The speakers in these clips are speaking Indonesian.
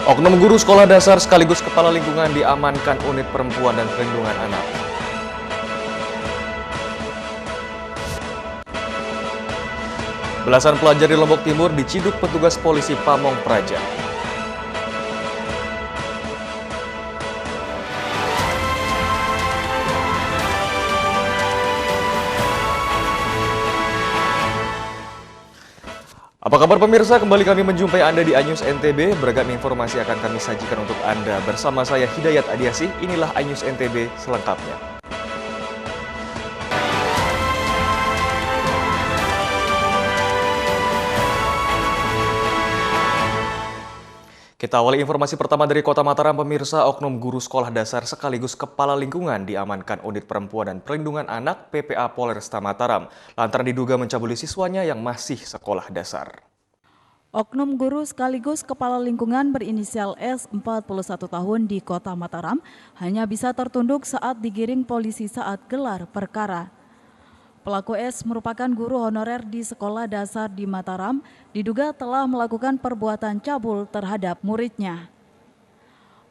Oknum guru sekolah dasar sekaligus kepala lingkungan diamankan unit perempuan dan perlindungan anak. Belasan pelajar di Lombok Timur diciduk petugas polisi Pamong Praja. Apa kabar pemirsa? Kembali kami menjumpai Anda di iNews NTB. Beragam informasi akan kami sajikan untuk Anda. Bersama saya Hidayat Adiasih, inilah iNews NTB selengkapnya. Kita awali informasi pertama dari Kota Mataram, pemirsa. Oknum guru sekolah dasar sekaligus kepala lingkungan diamankan unit perempuan dan perlindungan anak PPA Polresta Mataram lantaran diduga mencabuli siswanya yang masih sekolah dasar. Oknum guru sekaligus kepala lingkungan berinisial S, 41 tahun di Kota Mataram, hanya bisa tertunduk saat digiring polisi saat gelar perkara. Pelaku S merupakan guru honorer di sekolah dasar di Mataram, diduga telah melakukan perbuatan cabul terhadap muridnya.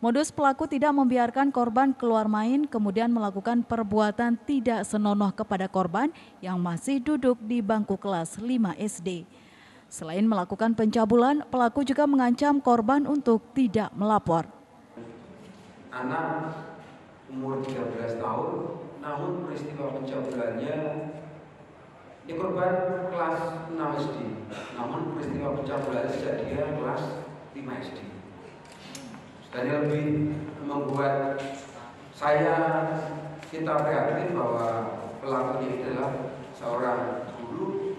Modus pelaku tidak membiarkan korban keluar main, kemudian melakukan perbuatan tidak senonoh kepada korban yang masih duduk di bangku kelas 5 SD. Selain melakukan pencabulan, pelaku juga mengancam korban untuk tidak melapor. Anak umur 13 tahun, namun peristiwa pencabulannya ini korban kelas 6 SD, namun peristiwa pencabulannya sejak dia kelas 5 SD. Ini lebih membuat kita prihatin bahwa pelakunya adalah seorang guru.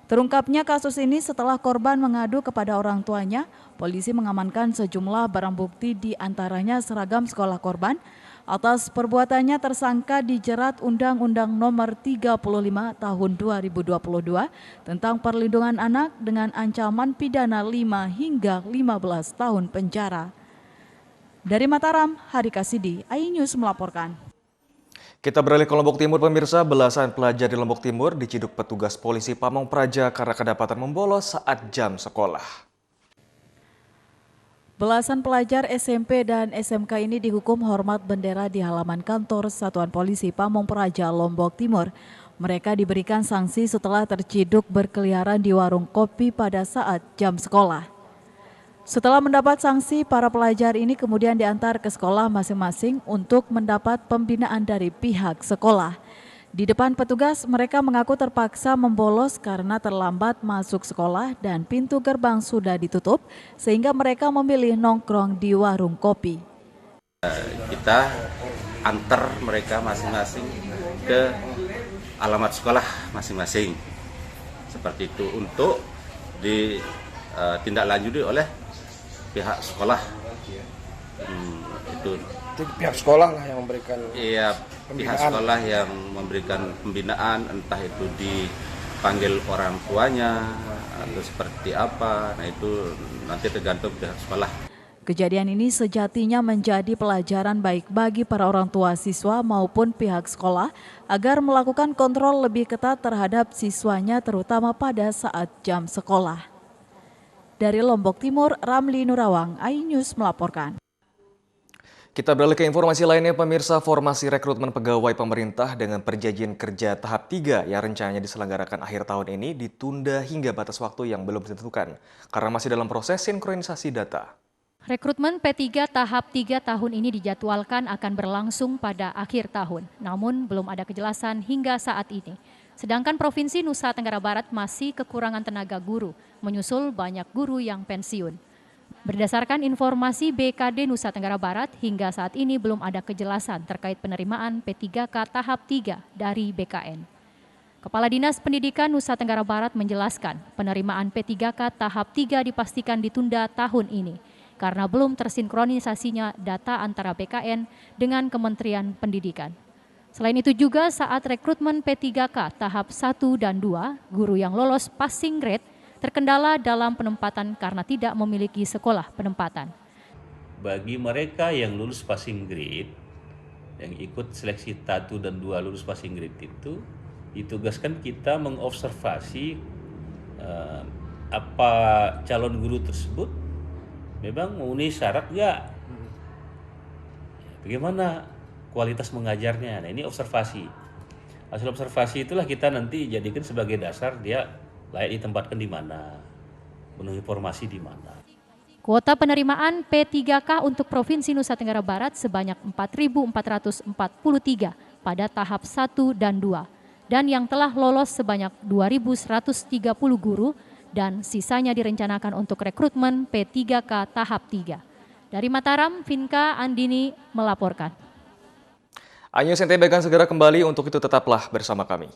Terungkapnya kasus ini setelah korban mengadu kepada orang tuanya, polisi mengamankan sejumlah barang bukti di antaranya seragam sekolah korban. Atas perbuatannya tersangka dijerat Undang-Undang Nomor 35 Tahun 2022 tentang perlindungan anak dengan ancaman pidana 5 hingga 15 tahun penjara. Dari Mataram, Hari Kasidi, iNews melaporkan. Kita beralih ke Lombok Timur, pemirsa. Belasan pelajar di Lombok Timur diciduk petugas polisi Pamong Praja karena kedapatan membolos saat jam sekolah. Belasan pelajar SMP dan SMK ini dihukum hormat bendera di halaman kantor Satuan Polisi Pamong Praja, Lombok Timur. Mereka diberikan sanksi setelah terciduk berkeliaran di warung kopi pada saat jam sekolah. Setelah mendapat sanksi, para pelajar ini kemudian diantar ke sekolah masing-masing untuk mendapat pembinaan dari pihak sekolah. Di depan petugas, mereka mengaku terpaksa membolos karena terlambat masuk sekolah dan pintu gerbang sudah ditutup, sehingga mereka memilih nongkrong di warung kopi. Kita antar mereka masing-masing ke alamat sekolah masing-masing. Seperti itu untuk ditindaklanjuti oleh pihak sekolah. Itu pihak sekolah lah yang memberikan. Iya, pihak sekolah yang memberikan pembinaan, entah itu dipanggil orang tuanya atau seperti apa. Nah, itu nanti tergantung pihak sekolah. Kejadian ini sejatinya menjadi pelajaran baik bagi para orang tua siswa maupun pihak sekolah agar melakukan kontrol lebih ketat terhadap siswanya terutama pada saat jam sekolah. Dari Lombok Timur, Ramli Nurawang, iNews melaporkan. Kita beralih ke informasi lainnya, pemirsa. Formasi rekrutmen pegawai pemerintah dengan perjanjian kerja tahap 3 yang rencananya diselenggarakan akhir tahun ini ditunda hingga batas waktu yang belum ditentukan karena masih dalam proses sinkronisasi data. Rekrutmen P3 tahap 3 tahun ini dijadwalkan akan berlangsung pada akhir tahun, namun belum ada kejelasan hingga saat ini. Sedangkan Provinsi Nusa Tenggara Barat masih kekurangan tenaga guru, menyusul banyak guru yang pensiun. Berdasarkan informasi BKD Nusa Tenggara Barat, hingga saat ini belum ada kejelasan terkait penerimaan P3K tahap 3 dari BKN. Kepala Dinas Pendidikan Nusa Tenggara Barat menjelaskan penerimaan P3K tahap 3 dipastikan ditunda tahun ini karena belum tersinkronisasinya data antara BKN dengan Kementerian Pendidikan. Selain itu juga saat rekrutmen P3K tahap 1 dan 2, guru yang lolos passing grade terkendala dalam penempatan karena tidak memiliki sekolah penempatan. Bagi mereka yang lulus passing grade, yang ikut seleksi 1 dan 2 lulus passing grade itu, ditugaskan kita mengobservasi apa calon guru tersebut memang memenuhi syarat nggak? Bagaimana kualitas mengajarnya? Nah, ini observasi. Hasil observasi itulah kita nanti jadikan sebagai dasar dia layak ditempatkan di mana, memenuhi formasi di mana. Kuota penerimaan P3K untuk Provinsi Nusa Tenggara Barat sebanyak 4.443 pada tahap 1 dan 2, dan yang telah lolos sebanyak 2.130 guru, dan sisanya direncanakan untuk rekrutmen P3K tahap 3. Dari Mataram, Vinka Andini melaporkan. News NTB akan segera kembali, untuk itu tetaplah bersama kami.